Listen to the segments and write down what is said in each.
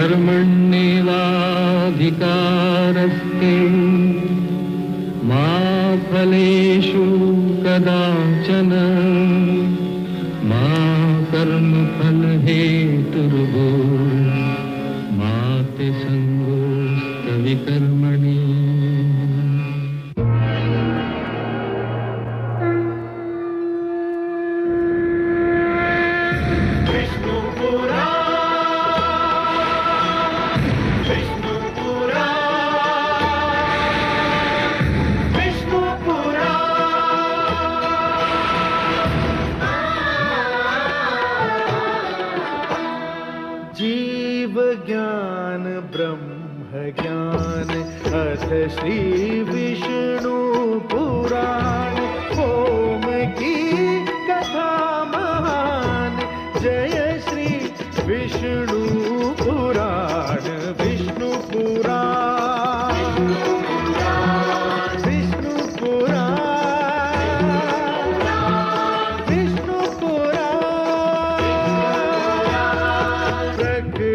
कर्मण्येवाधिकारस्ते मा फलेषु कदाचन मा कर्मफलहेतुर्भो मा ते संगोऽस्तविकर्मणि। ज्ञान ब्रह्म ज्ञान अथ श्री विष्णु पुराण ओम की कथा महान जय श्री विष्णु पुराण विष्णु पुराण विष्णु पुराण विष्णु पुराण प्रगटे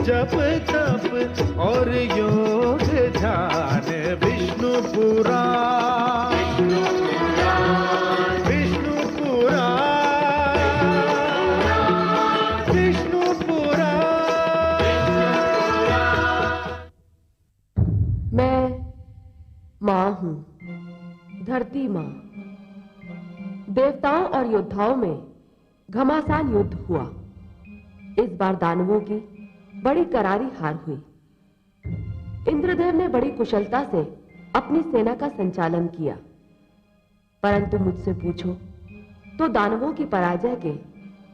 जप तप और योग ध्यान विष्णु पुराण विष्णु पुराण विष्णु पुराण। मैं माँ हूँ, धरती माँ। देवताओं और योद्धाओं में घमासान युद्ध हुआ। इस बार दानवों की बड़ी करारी हार हुई। इंद्रदेव ने बड़ी कुशलता से अपनी सेना का संचालन किया, परंतु मुझसे पूछो तो दानवों की पराजय के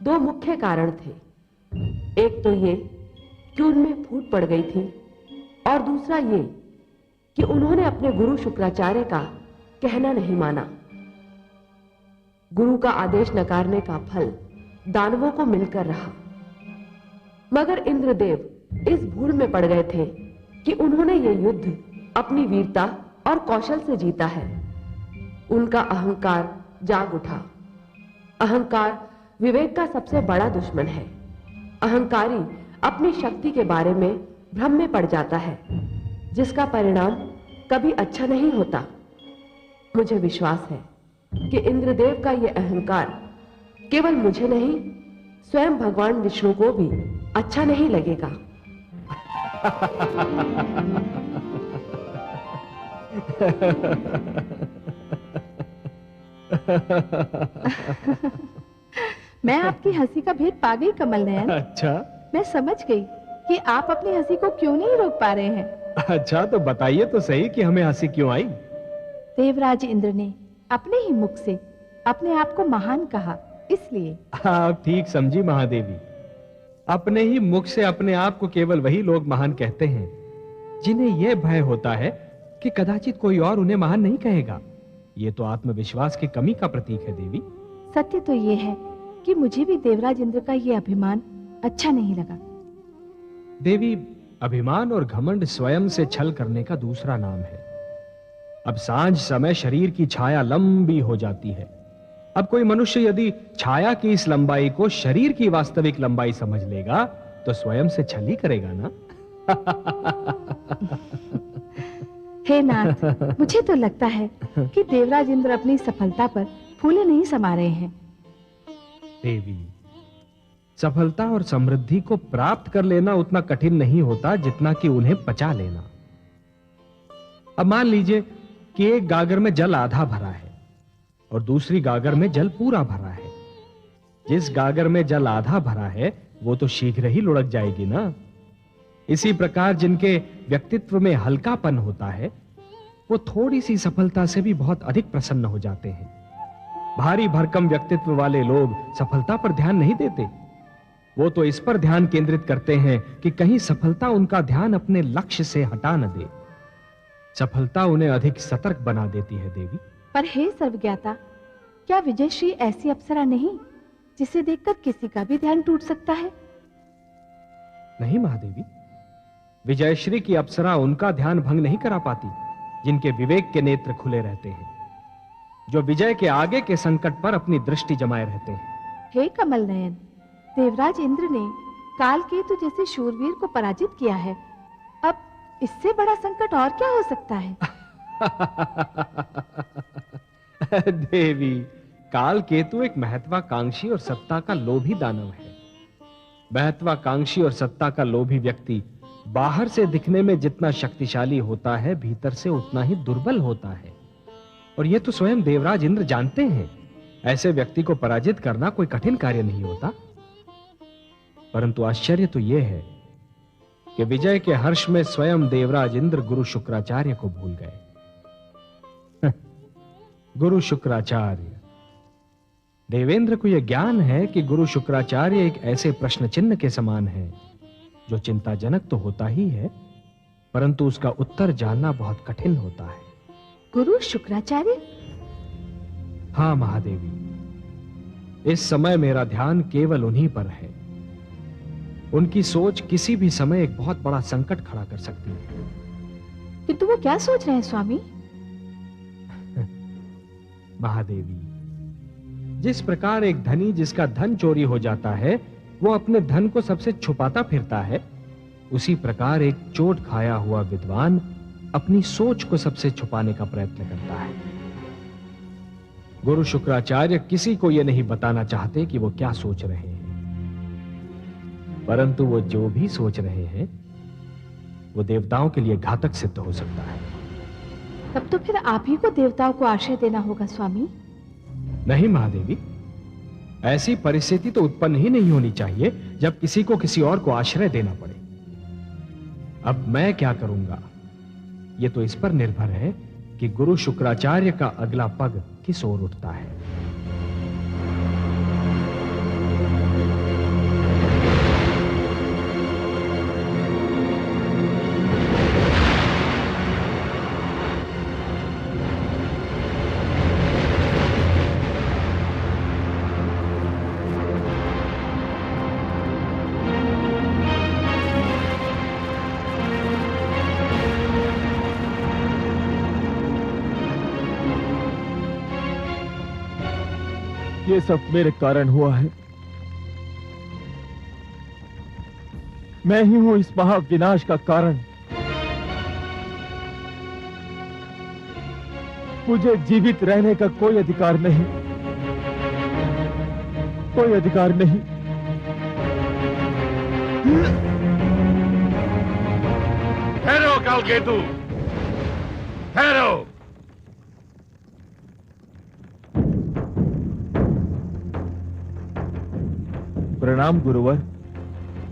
दो मुख्य कारण थे। एक तो ये कि उनमें फूट पड़ गई थी, और दूसरा ये कि उन्होंने अपने गुरु शुक्राचार्य का कहना नहीं माना। गुरु का आदेश नकारने का फल दानवों को मिलकर रहा, मगर इंद्रदेव इस भूल में पड़ गए थे कि उन्होंने ये युद्ध अपनी वीरता और कौशल से जीता है। उनका अहंकार जाग उठा। अहंकार विवेक का सबसे बड़ा दुश्मन है। अहंकारी अपनी शक्ति के बारे में भ्रम में पड़ जाता है, जिसका परिणाम कभी अच्छा नहीं होता। मुझे विश्वास है कि इंद्रदेव का यह अहंकार केवल मुझे नहीं, स्वयं भगवान विष्णु को भी अच्छा नहीं लगेगा। मैं आपकी हंसी का भेद पा गई कमल नयन। अच्छा, मैं समझ गई कि आप अपनी हंसी को क्यों नहीं रोक पा रहे हैं। अच्छा तो बताइए तो सही कि हमें हंसी क्यों आई। देवराज इंद्र ने अपने ही मुख से अपने आप को महान कहा, इसलिए। आप ठीक समझी महादेवी। अपने ही मुख से अपने आप को केवल वही लोग महान कहते हैं जिन्हें यह भय होता है कि कदाचित कोई और उन्हें महान नहीं कहेगा। ये तो आत्मविश्वास की कमी का प्रतीक है देवी। सत्य तो ये है कि मुझे भी देवराज इंद्र का ये अभिमान अच्छा नहीं लगा। देवी, अभिमान और घमंड स्वयं से छल करने का दूसरा नाम है। अब सांझ समय शरीर की छाया लंबी हो जाती है। अब कोई मनुष्य यदि छाया की इस लंबाई को शरीर की वास्तविक लंबाई समझ लेगा तो स्वयं से छल ही करेगा ना। हे नाथ, मुझे तो लगता है कि देवराज इंद्र अपनी सफलता पर फूले नहीं समा रहे हैं। देवी, सफलता और समृद्धि को प्राप्त कर लेना उतना कठिन नहीं होता जितना कि उन्हें पचा लेना। अब मान लीजिए कि एक गागर में जल आधा भरा है और दूसरी गागर में जल पूरा भरा है। जिस गागर में जल आधा भरा है वो तो शीघ्र ही लुढ़क जाएगी ना। इसी प्रकार जिनके व्यक्तित्व में हल्कापन होता है वो थोड़ी सी सफलता से भी बहुत अधिक प्रसन्न हो जाते हैं। भारी भरकम व्यक्तित्व वाले लोग सफलता पर ध्यान नहीं देते। वो तो इस पर ध्यान केंद्रित करते हैं कि कहीं सफलता उनका ध्यान अपने लक्ष्य से हटा न दे। सफलता उन्हें अधिक सतर्क बना देती है देवी। पर हे सर्वज्ञाता, क्या विजयश्री ऐसी अप्सरा नहीं जिसे देखकर किसी का भी ध्यान टूट सकता है? नहीं महादेवी, विजयश्री की अप्सरा उनका ध्यान भंग नहीं करा पाती जिनके विवेक के नेत्र खुले रहते हैं, जो विजय के आगे के संकट पर अपनी दृष्टि जमाए रहते हैं। हे कमल नयन, देवराज इंद्र ने कालकेतु जैसे शूरवीर को पराजित किया है। अब इससे बड़ा संकट और क्या हो सकता है? देवी, कालकेतु एक महत्वाकांक्षी और सत्ता का लोभी दानव है। महत्वाकांक्षी और सत्ता का लोभी व्यक्ति बाहर से दिखने में जितना शक्तिशाली होता है, भीतर से उतना ही दुर्बल होता है। और यह तो स्वयं देवराज इंद्र जानते हैं। ऐसे व्यक्ति को पराजित करना कोई कठिन कार्य नहीं होता। परंतु आश्चर्य तो यह है कि विजय के हर्ष में स्वयं देवराज इंद्र गुरु शुक्राचार्य को भूल गए। गुरु शुक्राचार्य, देवेंद्र को यह ज्ञान है कि गुरु शुक्राचार्य एक ऐसे प्रश्न चिन्ह के समान है जो चिंताजनक तो होता ही है, परंतु उसका उत्तर जानना बहुत कठिन होता है। गुरु शुक्राचार्य? हां महादेवी, इस समय मेरा ध्यान केवल उन्हीं पर है। उनकी सोच किसी भी समय एक बहुत बड़ा संकट खड़ा कर सकती है। किंतु वो क्या सोच रहे हैं स्वामी? महादेवी, जिस प्रकार एक धनी जिसका धन चोरी हो जाता है वो अपने धन को सबसे छुपाता फिरता है, उसी प्रकार एक चोट खाया हुआ विद्वान अपनी सोच को सबसे छुपाने का प्रयत्न करता है। गुरु शुक्राचार्य किसी को यह नहीं बताना चाहते कि वो क्या सोच रहे हैं, परंतु वो जो भी सोच रहे हैं वो देवताओं के लिए घातक सिद्ध हो सकता है। तब तो फिर आप ही को देवताओं को आश्रय देना होगा स्वामी। नहीं महादेवी, ऐसी परिस्थिति तो उत्पन्न ही नहीं होनी चाहिए जब किसी को किसी और को आश्रय देना पड़े। अब मैं क्या करूंगा, यह तो इस पर निर्भर है कि गुरु शुक्राचार्य का अगला पग किस ओर उठता है। ये सब मेरे कारण हुआ है। मैं ही हूं इस महाविनाश का कारण। मुझे जीवित रहने का कोई अधिकार नहीं, कोई अधिकार नहीं। ठहरो कालकेतु, ठहरो। प्रणाम गुरुवर।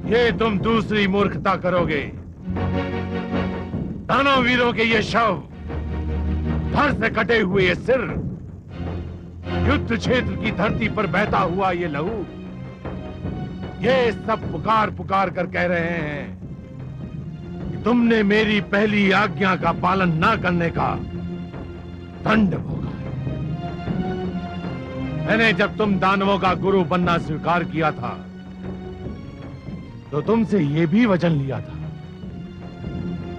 ये तुम दूसरी मूर्खता करोगे। दानव वीरों के ये शव, धड़ से कटे हुए ये सिर, युद्ध क्षेत्र की धरती पर बहता हुआ ये लहू, ये सब पुकार पुकार कर कह रहे हैं कि तुमने मेरी पहली आज्ञा का पालन न करने का दंड भोगा है। मैंने जब तुम दानवों का गुरु बनना स्वीकार किया था तो तुमसे यह भी वचन लिया था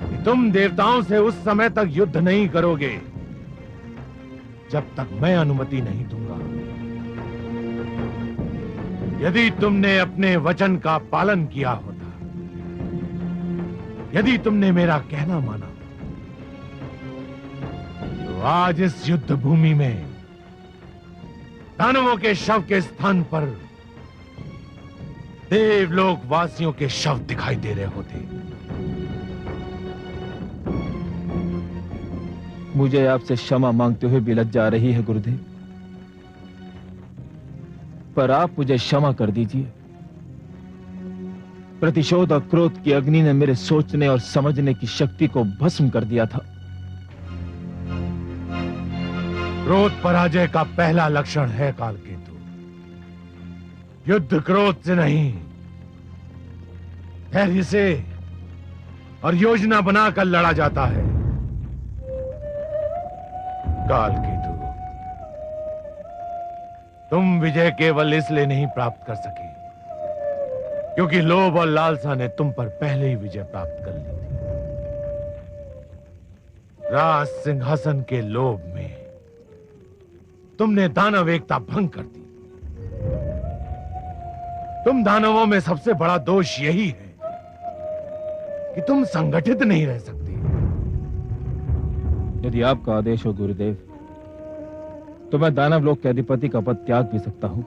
कि तुम देवताओं से उस समय तक युद्ध नहीं करोगे जब तक मैं अनुमति नहीं दूंगा। यदि तुमने अपने वचन का पालन किया होता, यदि तुमने मेरा कहना माना, तो आज इस युद्ध भूमि में दानवों के शव के स्थान पर देवलोक वासियों के शव दिखाई दे रहे होते। मुझे आपसे क्षमा मांगते हुए भी लज्जा आ रही है गुरुदेव, पर आप मुझे क्षमा कर दीजिए। प्रतिशोध और क्रोध की अग्नि ने मेरे सोचने और समझने की शक्ति को भस्म कर दिया था। क्रोध पराजय का पहला लक्षण है कालकेतु। युद्ध क्रोध से नहीं, धैर्य से और योजना बनाकर लड़ा जाता है। कालकेतु, तुम विजय केवल इसलिए नहीं प्राप्त कर सके क्योंकि लोभ और लालसा ने तुम पर पहले ही विजय प्राप्त कर ली थी। राज सिंहासन के लोभ में तुमने दानव एकता भंग कर दी। तुम दानवों में सबसे बड़ा दोष यही है कि तुम संगठित नहीं रह सकते। यदि आपका आदेश हो गुरुदेव, तो मैं दानव लोक के अधिपति का पद त्याग भी सकता हूं।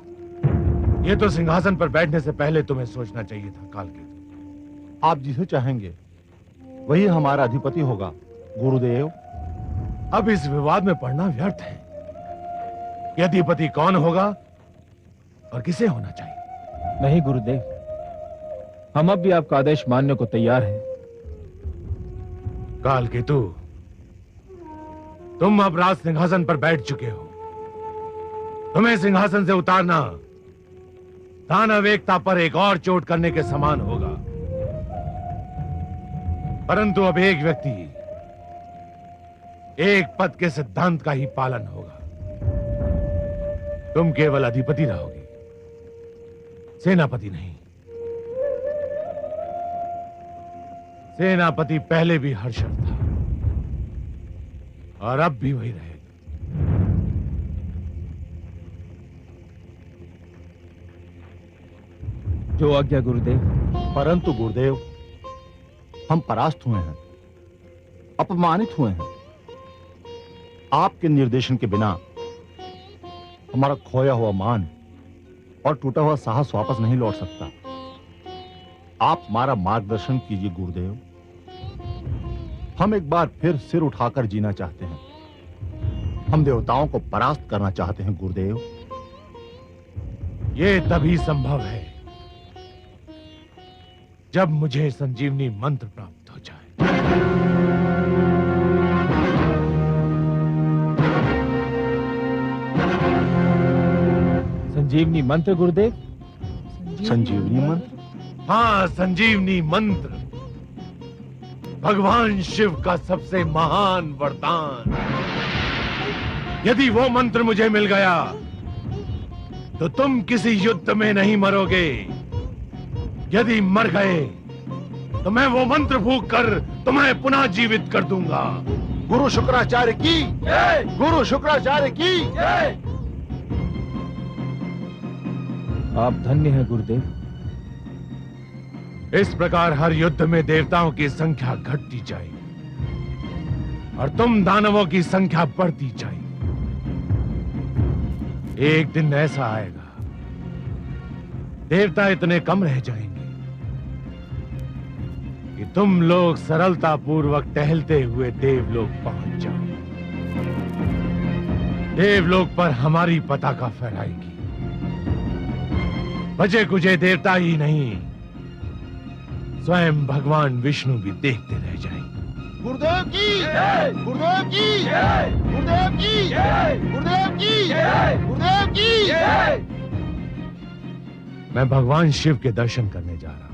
यह तो सिंहासन पर बैठने से पहले तुम्हें सोचना चाहिए था कालकेतु। आप जिसे चाहेंगे वही हमारा अधिपति होगा गुरुदेव। अब इस विवाद में पड़ना व्यर्थ है। यह अधिपति कौन होगा और किसे होना चाहिए? नहीं गुरुदेव, हम अब भी आपका आदेश मानने को तैयार हैं। कालकेतु, तुम अब राज सिंहासन पर बैठ चुके हो। तुम्हें सिंहासन से उतारना दानव एकता पर एक और चोट करने के समान होगा। परंतु अब एक व्यक्ति एक पद के सिद्धांत का ही पालन होगा। तुम केवल अधिपति रहोगे, सेनापति नहीं। सेनापति पहले भी हर्षद था और अब भी वही रहेगा। जो आज्ञा गुरुदेव। परंतु गुरुदेव, हम परास्त हुए हैं, अपमानित हुए हैं। आपके निर्देशन के बिना हमारा खोया हुआ मान और टूटा हुआ साहस वापस नहीं लौट सकता। आप हमारा मार्गदर्शन कीजिए गुरुदेव। हम एक बार फिर सिर उठाकर जीना चाहते हैं। हम देवताओं को परास्त करना चाहते हैं गुरुदेव। ये तभी संभव है जब मुझे संजीवनी मंत्र प्राप्त हो जाए। संजीवनी मंत्र गुरुदेव? संजीवनी मंत्र? हाँ, संजीवनी मंत्र भगवान शिव का सबसे महान वरदान। यदि वो मंत्र मुझे मिल गया तो तुम किसी युद्ध में नहीं मरोगे। यदि मर गए तो मैं वो मंत्र फूंक कर तुम्हें पुनः जीवित कर दूंगा। गुरु शुक्राचार्य की जय! गुरु शुक्राचार्य की जय! आप धन्य हैं गुरुदेव। इस प्रकार हर युद्ध में देवताओं की संख्या घटती जाएगी और तुम दानवों की संख्या बढ़ती जाएगी। एक दिन ऐसा आएगा, देवता इतने कम रह जाएंगे कि तुम लोग सरलता पूर्वक टहलते हुए देवलोक पहुंच जाओ। देवलोक पर हमारी पताका फहराएगी। बचे कुचे देवता ही नहीं, स्वयं भगवान विष्णु भी देखते रह जाएंगे। गुरुदेव की जय! गुरुदेव की जय! गुरुदेव की जय! गुरुदेव की जय! गुरुदेव की जय! मैं भगवान शिव के दर्शन करने जा रहा हूं।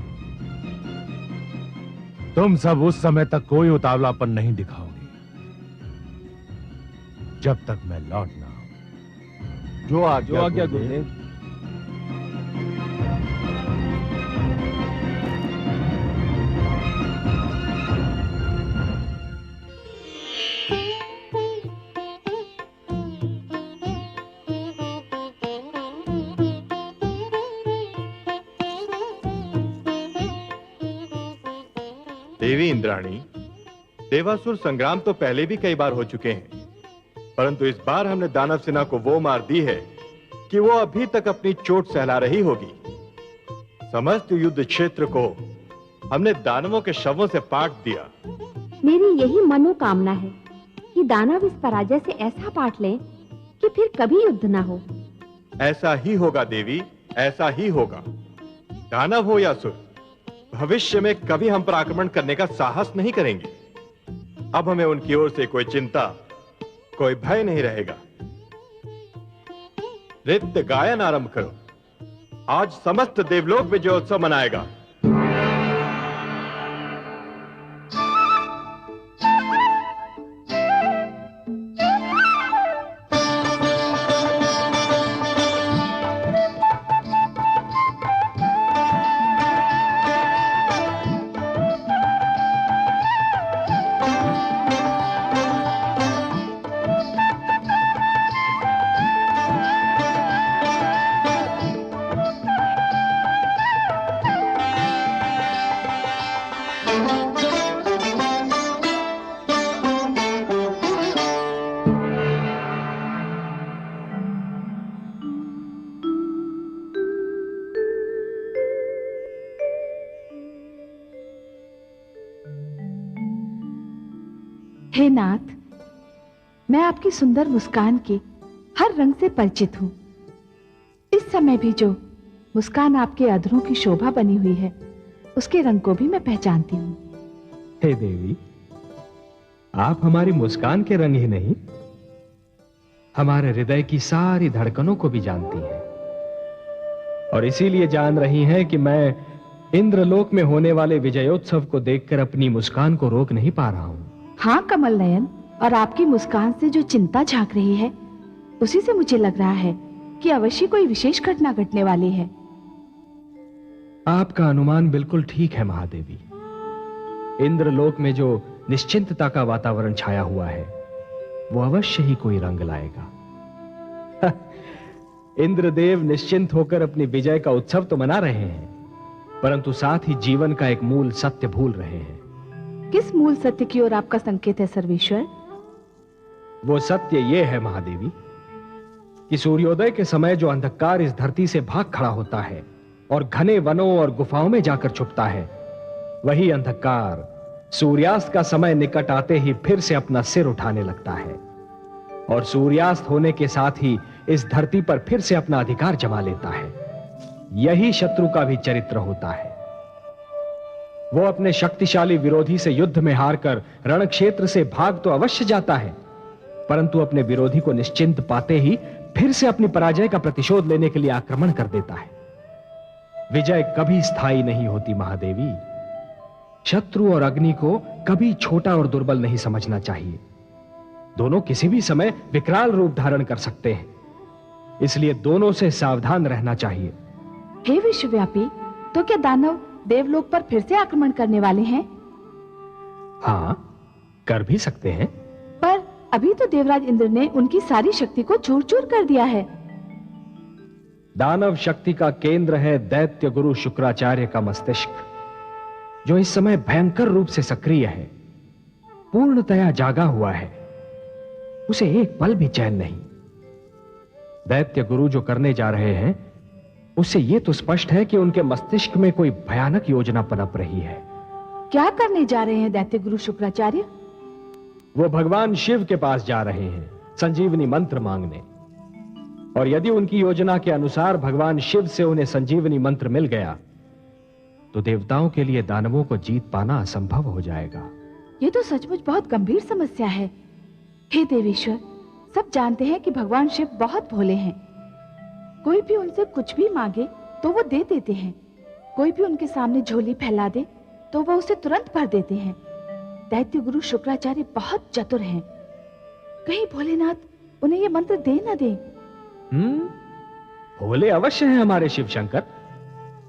तुम सब उस समय तक कोई उतावलापन नहीं दिखाओगे जब तक मैं लौट ना आऊं। जो आज्ञा गुरुदेव। देवी इंद्राणी, देवासुर संग्राम तो पहले भी कई बार हो चुके हैं, परंतु इस बार हमने दानव सेना को वो मार दी है कि वो अभी तक अपनी चोट सहला रही होगी। समस्त युद्ध क्षेत्र को हमने दानवों के शवों से पाट दिया। मेरी यही मनोकामना है कि दानव इस पराजय से ऐसा पाट लें कि फिर कभी युद्ध ना हो। ऐसा ही होगा देवी, ऐसा ही होगा। दानव हो या असुर, भविष्य में कभी हम पर आक्रमण करने का साहस नहीं करेंगे। अब हमें उनकी ओर से कोई चिंता, कोई भय नहीं रहेगा। नृत्य गायन आरंभ करो। आज समस्त देवलोक विजयोत्सव मनाएगा। हे नाथ, मैं आपकी सुंदर मुस्कान के हर रंग से परिचित हूँ। इस समय भी जो मुस्कान आपके अधरों की शोभा बनी हुई है, उसके रंग को भी मैं पहचानती हूँ। हे देवी, आप हमारी मुस्कान के रंग ही नहीं, हमारे हृदय की सारी धड़कनों को भी जानती हैं, और इसीलिए जान रही हैं कि मैं इंद्रलोक में होने वाले विजयोत्सव को देखकर अपनी मुस्कान को रोक नहीं पा रहा हूं। हाँ कमल नयन, और आपकी मुस्कान से जो चिंता झांक रही है, उसी से मुझे लग रहा है कि अवश्य कोई विशेष घटना घटने वाली है। आपका अनुमान बिल्कुल ठीक है महादेवी। इंद्रलोक में जो निश्चिंतता का वातावरण छाया हुआ है, वो अवश्य ही कोई रंग लाएगा। इंद्रदेव निश्चिंत होकर अपनी विजय का उत्सव तो मना रहे हैं, परंतु साथ ही जीवन का एक मूल सत्य भूल रहे हैं। किस मूल सत्य की ओर आपका संकेत है सर्वेश्वर? वो सत्य ये है महादेवी कि सूर्योदय के समय जो अंधकार इस धरती से भाग खड़ा होता है और घने वनों और गुफाओं में जाकर छुपता है, वही अंधकार सूर्यास्त का समय निकट आते ही फिर से अपना सिर उठाने लगता है, और सूर्यास्त होने के साथ ही इस धरती पर फिर से अपना अधिकार जमा लेता है। यही शत्रु का भी चरित्र होता है। वो अपने शक्तिशाली विरोधी से युद्ध में हारकर रण क्षेत्र से भाग तो अवश्य जाता है, परंतु अपने विरोधी को निश्चिंत पाते ही फिर से अपनी पराजय का प्रतिशोध लेने के लिए आक्रमण कर देता है। विजय कभी स्थायी नहीं होती महादेवी। शत्रु और अग्नि को कभी छोटा और दुर्बल नहीं समझना चाहिए। दोनों किसी भी समय विकराल रूप धारण कर सकते हैं, इसलिए दोनों से सावधान रहना चाहिए। हे विश्वव्यापी, तो क्या दानव देवलोक पर फिर से आक्रमण करने वाले हैं? हाँ, कर भी सकते हैं, पर अभी तो देवराज इंद्र ने उनकी सारी शक्ति को चूर चूर कर दिया है। दानव शक्ति का केंद्र है दैत्य गुरु शुक्राचार्य का मस्तिष्क, जो इस समय भयंकर रूप से सक्रिय है, पूर्णतया जागा हुआ है। उसे एक पल भी चैन नहीं। दैत्य गुरु जो करने जा रहे हैं, उससे यह तो स्पष्ट है कि उनके मस्तिष्क में कोई भयानक योजना पनप रही है। क्या करने जा रहे हैं दैत्य गुरु शुक्राचार्य? वो भगवान शिव के पास जा रहे हैं संजीवनी मंत्र मांगने, और यदि उनकी योजना के अनुसार भगवान शिव से उन्हें संजीवनी मंत्र मिल गया, तो देवताओं के लिए दानवों को जीत पाना असंभव हो जाएगा। ये तो सचमुच बहुत गंभीर समस्या है। हे देवेश्वर, सब जानते हैं कि भगवान शिव बहुत भोले हैं। कोई भी उनसे कुछ भी मांगे तो वो दे देते हैं। कोई भी उनके सामने झोली फैला दे तो वो उसे तुरंत भर देते हैं। दैत्य गुरु शुक्राचार्य बहुत चतुर हैं। कहीं भोलेनाथ उन्हें ये मंत्र दे न दे। भोले अवश्य हैं हमारे शिव शंकर,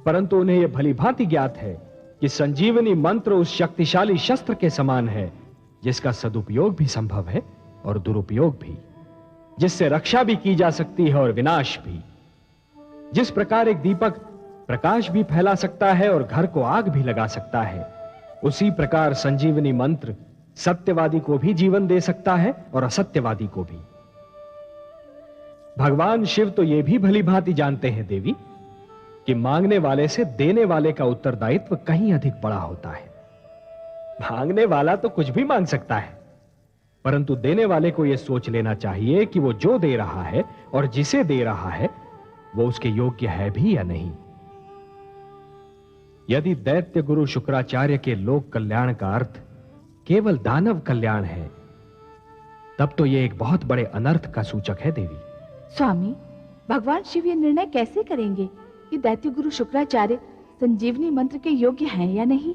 परंतु उन्हें यह भली भांति ज्ञात है कि संजीवनी मंत्र उस शक्तिशाली शस्त्र के समान है, जिसका सदुपयोग भी संभव है और दुरुपयोग भी, जिससे रक्षा भी की जा सकती है और विनाश भी। जिस प्रकार एक दीपक प्रकाश भी फैला सकता है और घर को आग भी लगा सकता है, उसी प्रकार संजीवनी मंत्र सत्यवादी को भी जीवन दे सकता है और असत्यवादी को भी। भगवान शिव तो यह भी भली भांति जानते हैं देवी कि मांगने वाले से देने वाले का उत्तरदायित्व कहीं अधिक बड़ा होता है। मांगने वाला तो कुछ भी मांग सकता है, परंतु देने वाले को यह सोच लेना चाहिए कि वो जो दे रहा है और जिसे दे रहा है वो उसके योग्य है भी या नहीं। यदि दैत्य गुरु शुक्राचार्य के लोक कल्याण का अर्थ केवल दानव कल्याण है, तब तो यह एक बहुत बड़े अनर्थ का सूचक है देवी। स्वामी, भगवान शिव ये निर्णय कैसे करेंगे कि दैत्य गुरु शुक्राचार्य संजीवनी मंत्र के योग्य हैं या नहीं?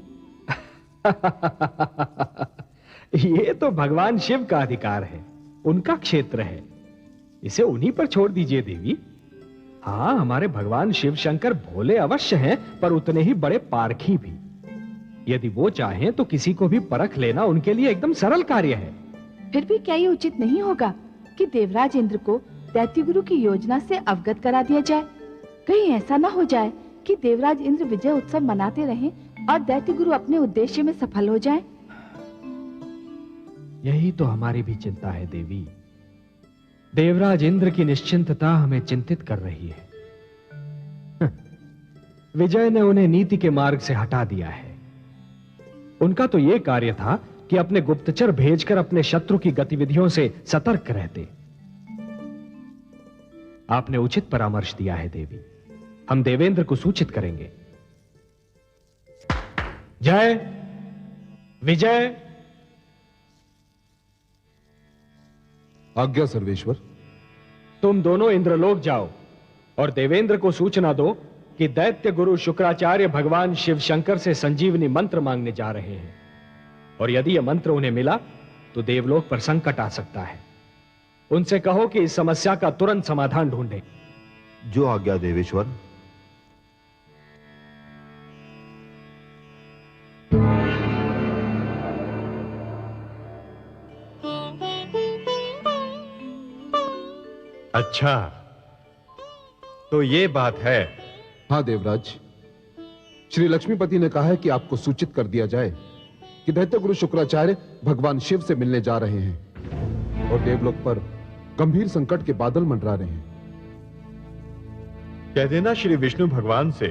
ये तो भगवान शिव का अधिकार है, उनका क्षेत्र है, इसे उन्हीं पर छोड़ दीजिए देवी। हाँ, हमारे भगवान शिव शंकर भोले अवश्य हैं, पर उतने ही बड़े पारखी भी। यदि वो चाहें तो किसी को भी परख लेना उनके लिए एकदम सरल कार्य है। फिर भी क्या ये उचित नहीं होगा कि देवराज इंद्र को दैत्य गुरु की योजना से अवगत करा दिया जाए? कहीं ऐसा ना हो जाए कि देवराज इंद्र विजय उत्सव मनाते रहें और दैत्य गुरु अपने उद्देश्य में सफल हो जाएं। यही तो हमारी भी चिंता है देवी। देवराज इंद्र की निश्चिंतता हमें चिंतित कर रही है। विजय ने उन्हें नीति के मार्ग से हटा दिया है। उनका तो यह कार्य था कि कि अपने गुप्तचर भेजकर अपने शत्रु की गतिविधियों से सतर्क रहते। आपने उचित परामर्श दिया है देवी, हम देवेंद्र को सूचित करेंगे। जय विजय। आज्ञा सर्वेश्वर। तुम दोनों इंद्रलोक जाओ और देवेंद्र को सूचना दो कि दैत्य गुरु शुक्राचार्य भगवान शिव शंकर से संजीवनी मंत्र मांगने जा रहे हैं, और यदि यह मंत्र उन्हें मिला तो देवलोक पर संकट आ सकता है। उनसे कहो कि इस समस्या का तुरंत समाधान ढूंढें। जो आज्ञा देवेश्वर। अच्छा, तो ये बात है। हाँ देवराज, श्री लक्ष्मीपति ने कहा है कि आपको सूचित कर दिया जाए कि दैत्य गुरु शुक्राचार्य भगवान शिव से मिलने जा रहे हैं और देवलोक पर गंभीर संकट के बादल मंडरा रहे हैं। कह देना श्री विष्णु भगवान से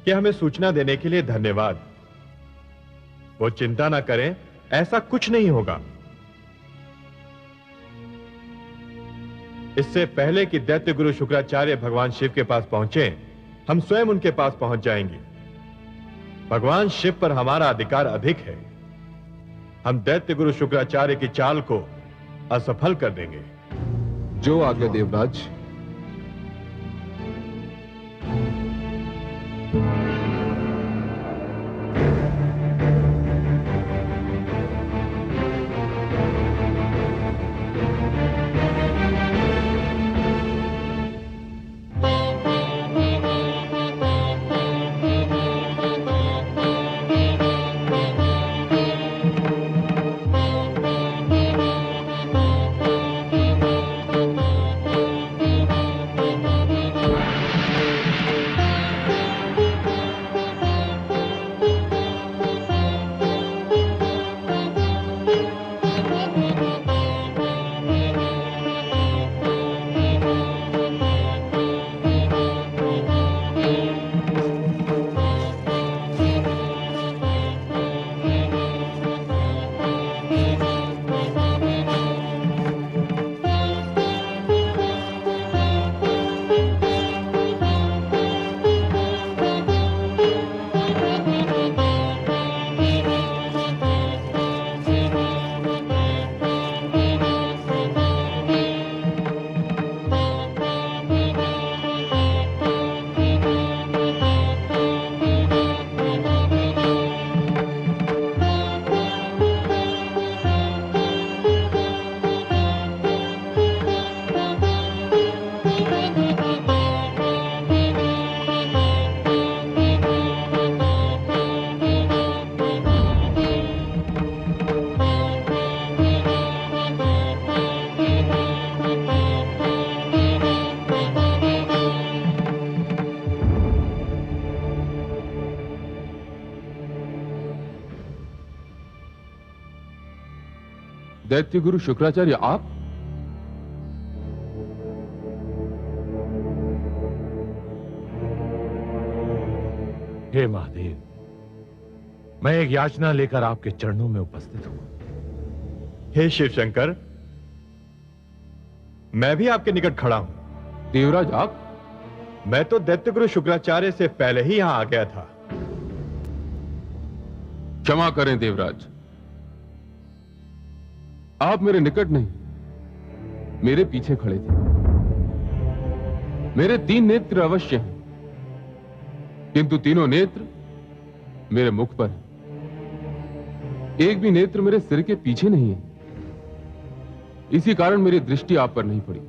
कि हमें सूचना देने के लिए धन्यवाद। वो चिंता ना करें, ऐसा कुछ नहीं होगा। इससे पहले कि दैत्य गुरु शुक्राचार्य भगवान शिव के पास पहुंचे, हम स्वयं उनके पास पहुंच जाएंगे। भगवान शिव पर हमारा अधिकार अधिक है। हम दैत्य गुरु शुक्राचार्य की चाल को असफल कर देंगे। जो आज्ञा देवराज। दैत्य गुरु शुक्राचार्य आप? हे महादेव, मैं एक याचना लेकर आपके चरणों में उपस्थित हूं। हे शिव शंकर, मैं भी आपके निकट खड़ा हूं। देवराज आप? मैं तो दैत्य गुरु शुक्राचार्य से पहले ही यहां आ गया था। क्षमा करें देवराज, आप मेरे निकट नहीं, मेरे पीछे खड़े थे। मेरे 3 नेत्र अवश्य हैं, किंतु तीनों नेत्र मेरे मुख पर हैं। एक भी नेत्र मेरे सिर के पीछे नहीं है। इसी कारण मेरी दृष्टि आप पर नहीं पड़ी।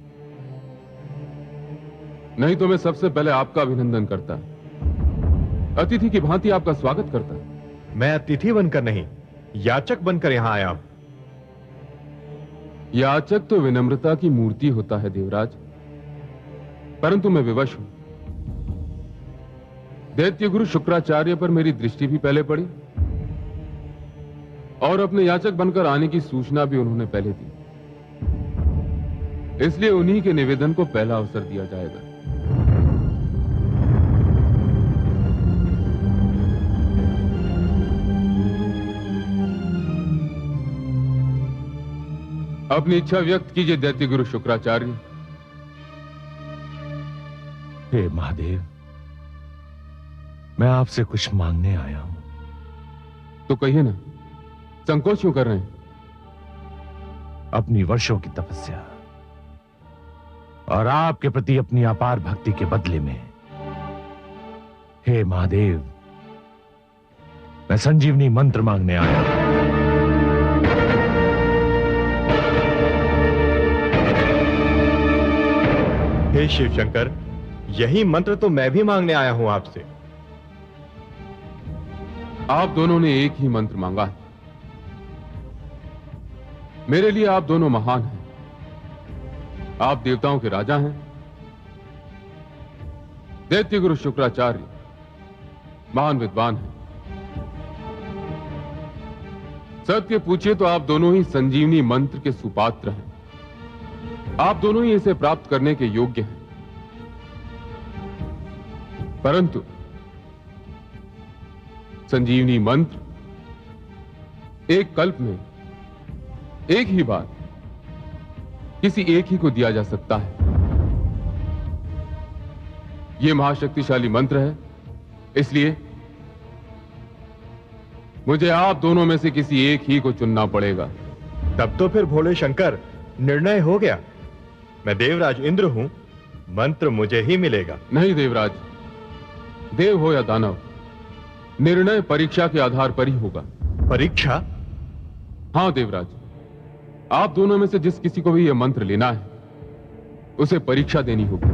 नहीं तो मैं सबसे पहले आपका अभिनंदन करता, अतिथि की भांति आपका स्वागत करता। मैं अतिथि बनकर नहीं, याचक बनकर यहां आया हूं। याचक तो विनम्रता की मूर्ति होता है देवराज, परंतु मैं विवश हूं। दैत्य गुरु शुक्राचार्य पर मेरी दृष्टि भी पहले पड़ी और अपने याचक बनकर आने की सूचना भी उन्होंने पहले दी, इसलिए उन्हीं के निवेदन को पहला अवसर दिया जाएगा। अपनी इच्छा व्यक्त कीजिए दैत्य गुरु शुक्राचार्य। हे महादेव, मैं आपसे कुछ मांगने आया हूं। तो कहिए ना, संकोच क्यों कर रहे हैं? अपनी वर्षों की तपस्या और आपके प्रति अपनी अपार भक्ति के बदले में, हे महादेव, मैं संजीवनी मंत्र मांगने आया हूं। हे शिव शंकर, यही मंत्र तो मैं भी मांगने आया हूं आपसे। आप दोनों ने एक ही मंत्र मांगा है। मेरे लिए आप दोनों महान हैं। आप देवताओं के राजा हैं। दैत्य गुरु शुक्राचार्य महान विद्वान हैं। सत्य पूछिए तो आप दोनों ही संजीवनी मंत्र के सुपात्र हैं। आप दोनों ही इसे प्राप्त करने के योग्य हैं। परंतु संजीवनी मंत्र एक कल्प में एक ही बार किसी एक ही को दिया जा सकता है। यह महाशक्तिशाली मंत्र है, इसलिए मुझे आप दोनों में से किसी एक ही को चुनना पड़ेगा। तब तो फिर भोले शंकर, निर्णय हो गया। मैं देवराज इंद्र हूं, मंत्र मुझे ही मिलेगा। नहीं देवराज, देव हो या दानव, निर्णय परीक्षा के आधार पर ही होगा। परीक्षा? हां देवराज, आप दोनों में से जिस किसी को भी यह मंत्र लेना है, उसे परीक्षा देनी होगी।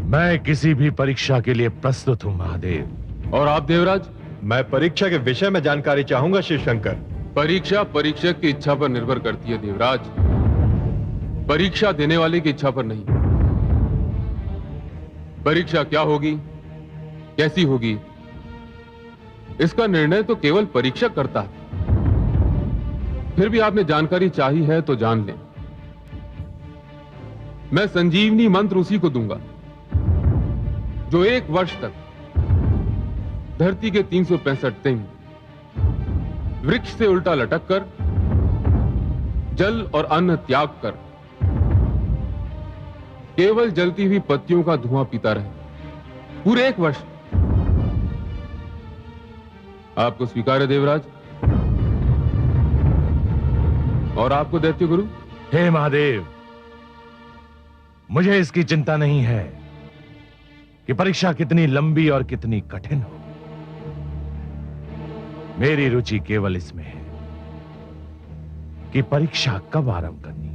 मैं किसी भी परीक्षा के लिए प्रस्तुत हूं महादेव। और आप देवराज? मैं परीक्षा के विषय में जानकारी चाहूंगा शिव शंकर। परीक्षा परीक्षक की इच्छा पर निर्भर करती है देवराज, परीक्षा देने वाले की इच्छा पर नहीं। परीक्षा क्या होगी, कैसी होगी, इसका निर्णय तो केवल परीक्षक करता है। फिर भी आपने जानकारी चाही है तो जान लें। मैं संजीवनी मंत्र उसी को दूंगा जो 1 वर्ष तक धरती के 365 दिन वृक्ष से उल्टा लटक कर, जल और अन्न त्याग कर, केवल जलती हुई पत्तियों का धुआं पीता रहे पूरे 1 वर्ष। आपको स्वीकार है देवराज? और आपको दैत्य गुरु? हे महादेव, मुझे इसकी चिंता नहीं है कि परीक्षा कितनी लंबी और कितनी कठिन हो। मेरी रुचि केवल इसमें है कि परीक्षा कब आरंभ करनी।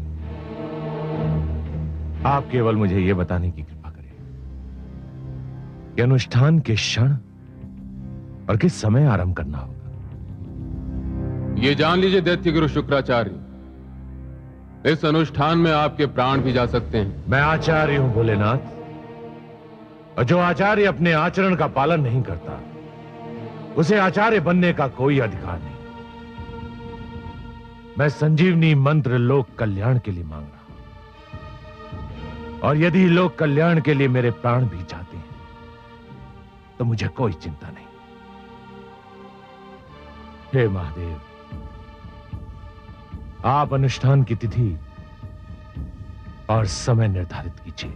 आप केवल मुझे यह बताने की कृपा करें कि अनुष्ठान के क्षण और किस समय आरंभ करना होगा। यह जान लीजिए दैत्य गुरु शुक्राचार्य, इस अनुष्ठान में आपके प्राण भी जा सकते हैं। मैं आचार्य हूं भोलेनाथ, और जो आचार्य अपने आचरण का पालन नहीं करता, उसे आचार्य बनने का कोई अधिकार नहीं। मैं संजीवनी मंत्र लोक कल्याण के लिए मांग रहा हूं, और यदि लोक कल्याण के लिए मेरे प्राण भी जाते हैं तो मुझे कोई चिंता नहीं। हे महादेव, आप अनुष्ठान की तिथि और समय निर्धारित कीजिए।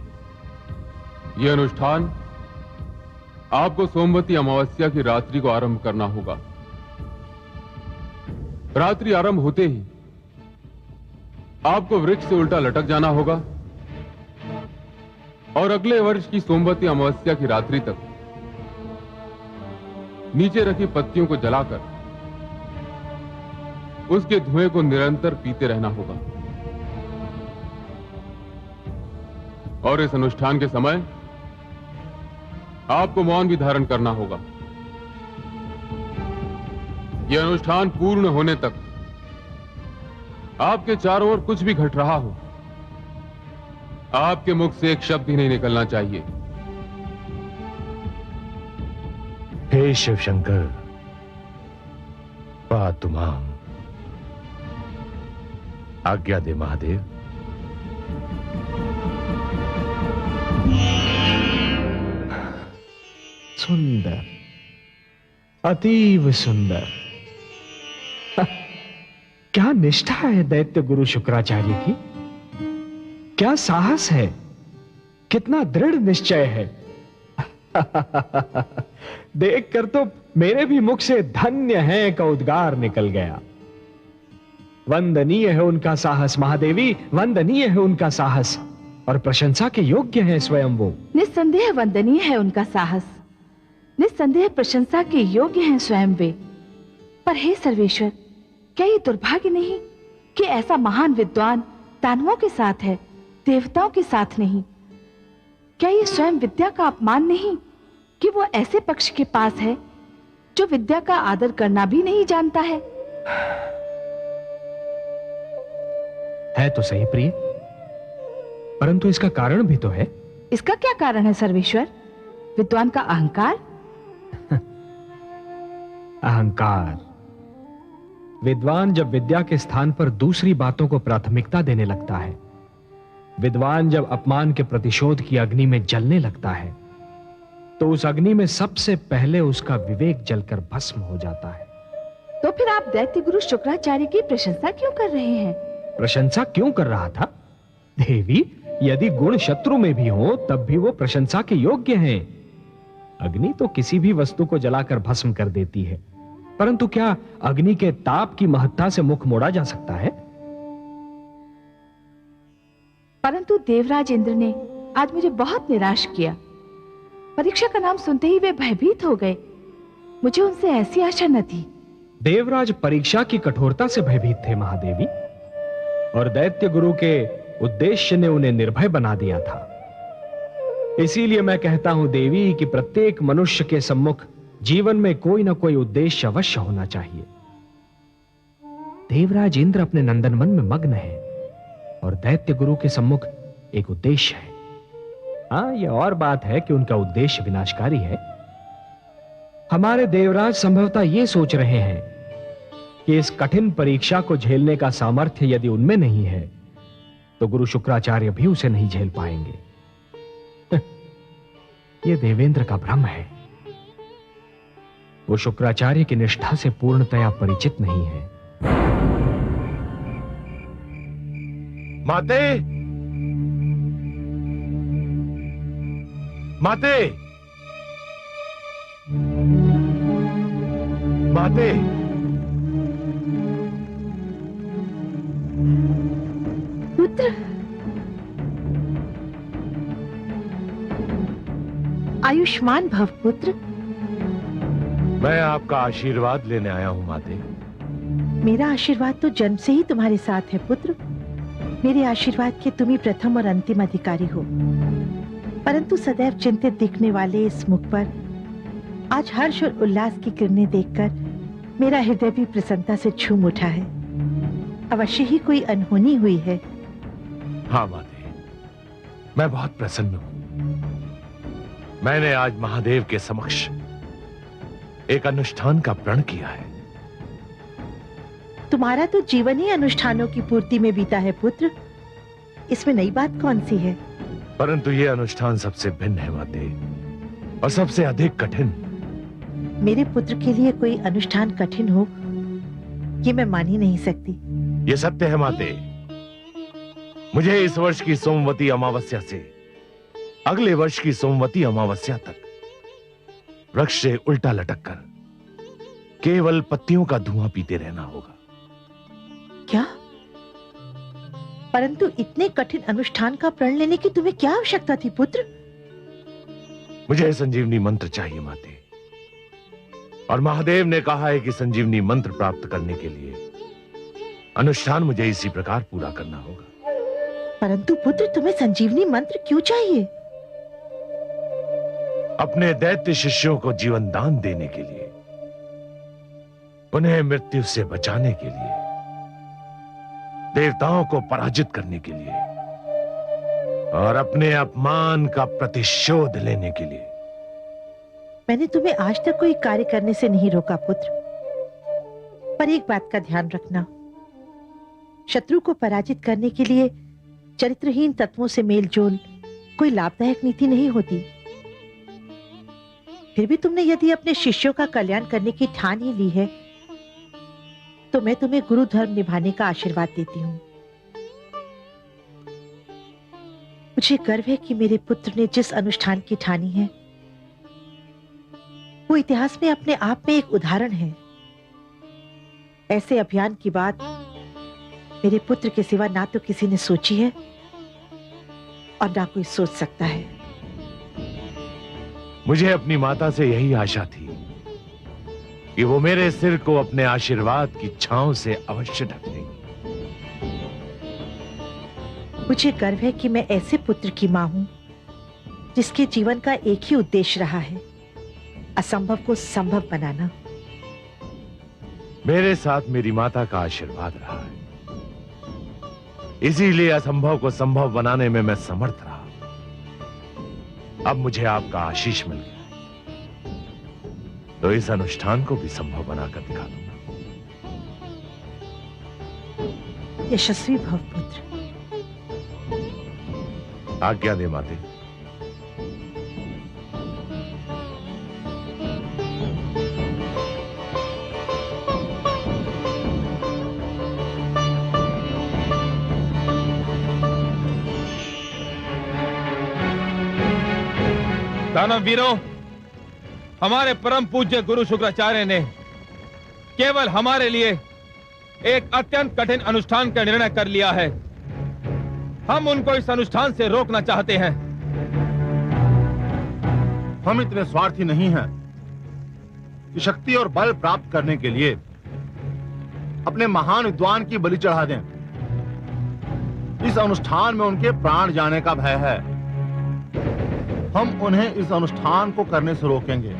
यह अनुष्ठान आपको सोमवती अमावस्या की रात्रि को आरंभ करना होगा। रात्रि आरंभ होते ही आपको वृक्ष से उल्टा लटक जाना होगा और अगले वर्ष की सोमवती अमावस्या की रात्रि तक नीचे रखी पत्तियों को जलाकर उसके धुएं को निरंतर पीते रहना होगा। और इस अनुष्ठान के समय आपको मौन भी धारण करना होगा। यह अनुष्ठान पूर्ण होने तक आपके चारों ओर कुछ भी घट रहा हो, आपके मुख से एक शब्द ही नहीं निकलना चाहिए। हे शिव शंकर, पातु मां, आज्ञा दे महादेव। सुंदर, अतीव सुंदर। क्या क्या निष्ठा है दैत्य गुरु शुक्राचार्य की, क्या साहस है, कितना दृढ़ निश्चय है। देखकर तो मेरे भी मुख से धन्य है का उद्गार निकल गया। वंदनीय है उनका साहस महादेवी, वंदनीय है उनका साहस, और प्रशंसा के योग्य हैं स्वयं वो। निस्संदेह वंदनीय है उनका साहस, निस्संदेह प्रशंसा के योग्य हैं स्वयं वे। पर हे सर्वेश्वर, क्या ये दुर्भाग्य नहीं कि ऐसा महान विद्वान दानवों के साथ है, देवताओं के साथ नहीं? क्या ये स्वयं विद्या का अपमान नहीं कि वो ऐसे पक्ष के पास है जो विद्या का आदर करना भी नहीं जानता है? है तो सही प्रिय, परंतु इसका कारण भी तो है। इसका क्या कारण है सर्वेश्वर? विद्वान का अहंकार? अहंकार। विद्वान जब विद्या के स्थान पर दूसरी बातों को प्राथमिकता देने लगता है, विद्वान जब अपमान के प्रतिशोध की अग्नि में जलने लगता है, तो उस अग्नि में सबसे पहले उसका विवेक जलकर भस्म हो जाता है। तो फिर आप दैत्य गुरु शुक्राचार्य की प्रशंसा क्यों कर रहे हैं? प्रशंसा क्यों कर रहा था? देवी, यदि गुण शत्रु में भी हो तब भी वो प्रशंसा के योग्य हैं। अग्नि तो किसी भी वस्तु को जलाकर भस्म कर देती है, परंतु क्या अग्नि के ताप की महत्ता से मुख मोड़ा जा सकता है? परंतु देवराज इंद्र ने आज मुझे बहुत निराश किया। परीक्षा का नाम सुनते ही वे भयभीत हो गए। मुझे उनसे ऐसी आशा न थी। देवराज परीक्षा की कठोरता से भयभीत थे महादेवी, और दैत्य गुरु के उद्देश्य ने उन्हें निर्भय बना दिया था। इसीलिए मैं कहता हूं देवी कि प्रत्येक मनुष्य के सम्मुख जीवन में कोई ना कोई उद्देश्य अवश्य होना चाहिए। देवराज इंद्र अपने नंदनवन में मग्न है, और दैत्य गुरु के सम्मुख एक उद्देश्य है। हाँ, यह और बात है कि उनका उद्देश्य विनाशकारी है। हमारे देवराज संभवतः यह सोच रहे हैं कि इस कठिन परीक्षा को झेलने का सामर्थ्य यदि उनमें नहीं है, तो गुरु शुक्राचार्य भी उसे नहीं झेल पाएंगे। यह देवेंद्र का भ्रम है। वो शुक्राचार्य की निष्ठा से पूर्णतया परिचित नहीं है। माते, माते, माते, पुत्र, आयुष्मान भव पुत्र। मैं आपका आशीर्वाद लेने आया हूं माते। मेरा आशीर्वाद तो जन्म से ही तुम्हारे साथ है पुत्र। मेरे आशीर्वाद के तुम ही प्रथम और अंतिम अधिकारी हो। परंतु सदैव चिंतित दिखने वाले इस मुख पर आज हर्ष और उल्लास की किरणें देखकर मेरा हृदय भी प्रसन्नता से झूम उठा है। अवश्य ही कोई अनहोनी हुई है। हाँ माते, मैं बहुत प्रसन्न हूं। मैंने आज महादेव के समक्ष एक अनुष्ठान का प्रण किया है। तुम्हारा तो जीवन ही अनुष्ठानों की पूर्ति में बीता है पुत्र। इसमें नई बात कौन सी है? परंतु यह अनुष्ठान सबसे भिन्न है माते, और सबसे अधिक कठिन। मेरे पुत्र के लिए कोई अनुष्ठान कठिन हो, ये मैं मान ही नहीं सकती। यह सत्य है माते। मुझे इस वर्ष की सोमवती अमावस्या से अगले वर्ष की सोमवती अमावस्या तक वृक्ष से उल्टा लटककर केवल पत्तियों का धुआं पीते रहना होगा। क्या? परंतु इतने कठिन अनुष्ठान का प्रण लेने की तुम्हें क्या आवश्यकता थी पुत्र? मुझे संजीवनी मंत्र चाहिए माते, और महादेव ने कहा है कि संजीवनी मंत्र प्राप्त करने के लिए अनुष्ठान मुझे इसी प्रकार पूरा करना होगा। परंतु पुत्र, तुम्हें संजीवनी मंत्र क्यों चाहिए? अपने दैत्य शिष्यों को जीवन दान देने के लिए, उन्हें मृत्यु से बचाने के लिए, देवताओं को पराजित करने के लिए, और अपने अपमान का प्रतिशोध लेने के लिए। मैंने तुम्हें आज तक कोई कार्य करने से नहीं रोका पुत्र, पर एक बात का ध्यान रखना। शत्रु को पराजित करने के लिए चरित्रहीन तत्वों से मेलजोल कोई लाभदायक नीति नहीं होती। फिर भी तुमने यदि अपने शिष्यों का कल्याण करने की ठान ही ली है, तो मैं तुम्हें गुरु धर्म निभाने का आशीर्वाद देती हूँ। मुझे गर्व है कि मेरे पुत्र ने जिस अनुष्ठान की ठानी है वो इतिहास में अपने आप में एक उदाहरण है। ऐसे अभियान की बात मेरे पुत्र के सिवा ना तो किसी ने सोची है और ना कोई सोच सकता है। मुझे अपनी माता से यही आशा थी कि वो मेरे सिर को अपने आशीर्वाद की छांव से अवश्य ढक लेंगी। मुझे गर्व है कि मैं ऐसे पुत्र की मां हूं जिसके जीवन का एक ही उद्देश्य रहा है, असंभव को संभव बनाना। मेरे साथ मेरी माता का आशीर्वाद रहा है, इसीलिए असंभव को संभव बनाने में मैं समर्थ रहा। अब मुझे आपका आशीष मिल गया, तो इस अनुष्ठान को भी संभव बनाकर दिखा दूंगा। यशस्वी भव पुत्र। आज्ञा दे माते। दानव वीरों, हमारे परम पूज्य गुरु शुक्राचार्य ने केवल हमारे लिए एक अत्यंत कठिन अनुष्ठान का निर्णय कर लिया है। हम उनको इस अनुष्ठान से रोकना चाहते हैं। हम इतने स्वार्थी नहीं हैं कि शक्ति और बल प्राप्त करने के लिए अपने महान विद्वान की बलि चढ़ा दें। इस अनुष्ठान में उनके प्राण जाने का भय है। हम उन्हें इस अनुष्ठान को करने से रोकेंगे।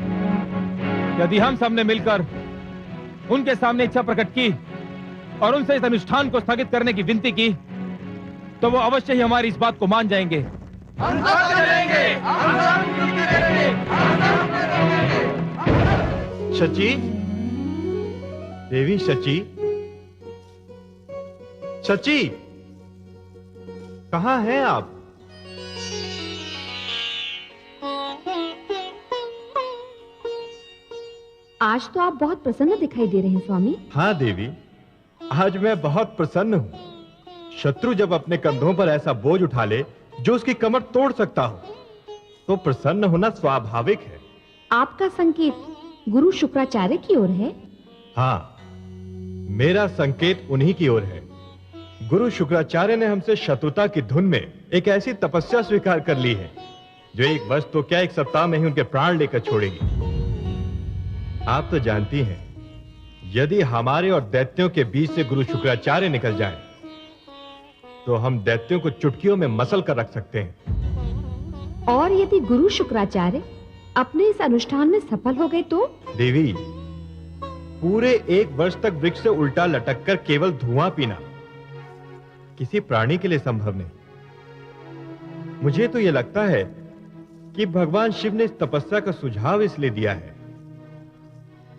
यदि हम सबने मिलकर उनके सामने इच्छा प्रकट की और उनसे इस अनुष्ठान को स्थगित करने की विनती की, तो वो अवश्य ही हमारी इस बात को मान जाएंगे। शची, देवी शची, शची, कहाँ हैं आप? आज तो आप बहुत प्रसन्न दिखाई दे रहे हैं स्वामी। हाँ देवी, आज मैं बहुत प्रसन्न हूँ। शत्रु जब अपने कंधों पर ऐसा बोझ उठा ले जो उसकी कमर तोड़ सकता हो, तो प्रसन्न होना स्वाभाविक है। आपका संकेत गुरु शुक्राचार्य की ओर है? हाँ, मेरा संकेत उन्हीं की ओर है। गुरु शुक्राचार्य ने हमसे शत्रुता की धुन में एक ऐसी तपस्या स्वीकार कर ली है जो एक वर्ष तो क्या, एक सप्ताह में ही उनके प्राण लेकर छोड़ेगी। आप तो जानती हैं, यदि हमारे और दैत्यों के बीच से गुरु शुक्राचार्य निकल जाएं, तो हम दैत्यों को चुटकियों में मसल कर रख सकते हैं। और यदि गुरु शुक्राचार्य अपने इस अनुष्ठान में सफल हो गए तो? देवी, पूरे एक वर्ष तक वृक्ष से उल्टा लटक कर केवल धुआं पीना किसी प्राणी के लिए संभव नहीं। मुझे तो यह लगता है कि भगवान शिव ने इस तपस्या का सुझाव इसलिए दिया है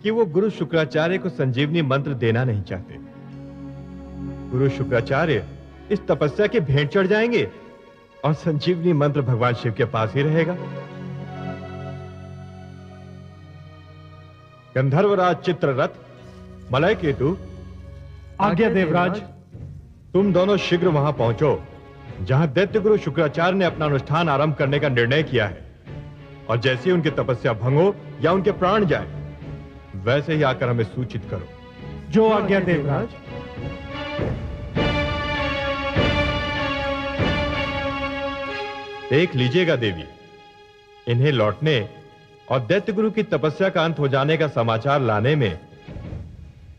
कि वो गुरु शुक्राचार्य को संजीवनी मंत्र देना नहीं चाहते। गुरु शुक्राचार्य इस तपस्या के भेंट चढ़ जाएंगे और संजीवनी मंत्र भगवान शिव के पास ही रहेगा। गंधर्वराज चित्ररथ, मलय केतु, आज्ञा देवराज। तुम दोनों शीघ्र वहां पहुंचो जहां दैत्य गुरु शुक्राचार्य ने अपना अनुष्ठान आरंभ करने का निर्णय किया है, और जैसे ही उनकी तपस्या भंग हो या उनके प्राण जाए, वैसे ही आकर हमें सूचित करो। जो आज्ञा देवराज। देख लीजिएगा देवी, इन्हें लौटने और दैत्य गुरु की तपस्या का अंत हो जाने का समाचार लाने में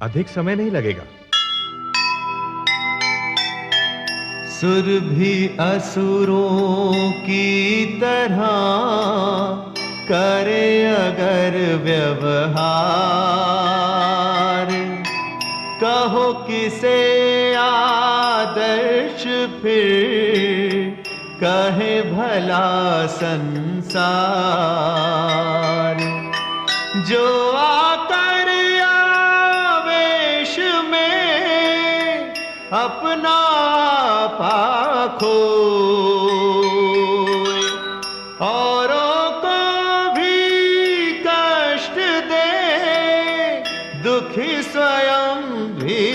अधिक समय नहीं लगेगा। सुर भी असुरों की तरह करे अगर व्यवहार, कहो किसे आदर्श फिर कहे भला संसार। जो आकर आवेश में अपना पाखो औरों को भी कष्ट दे, दुखी स्वयं भी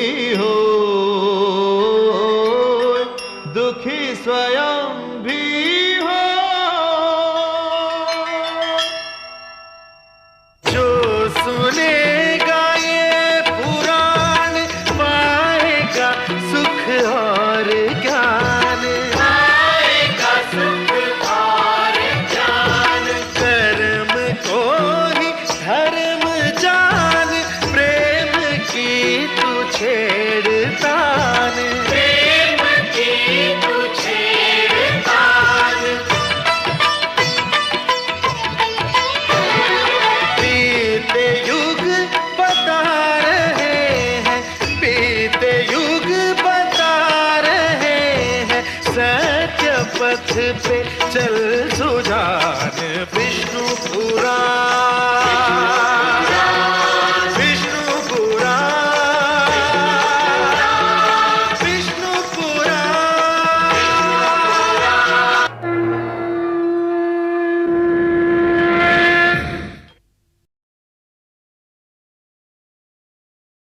पथ पे चल सुजान विष्णु पुराण।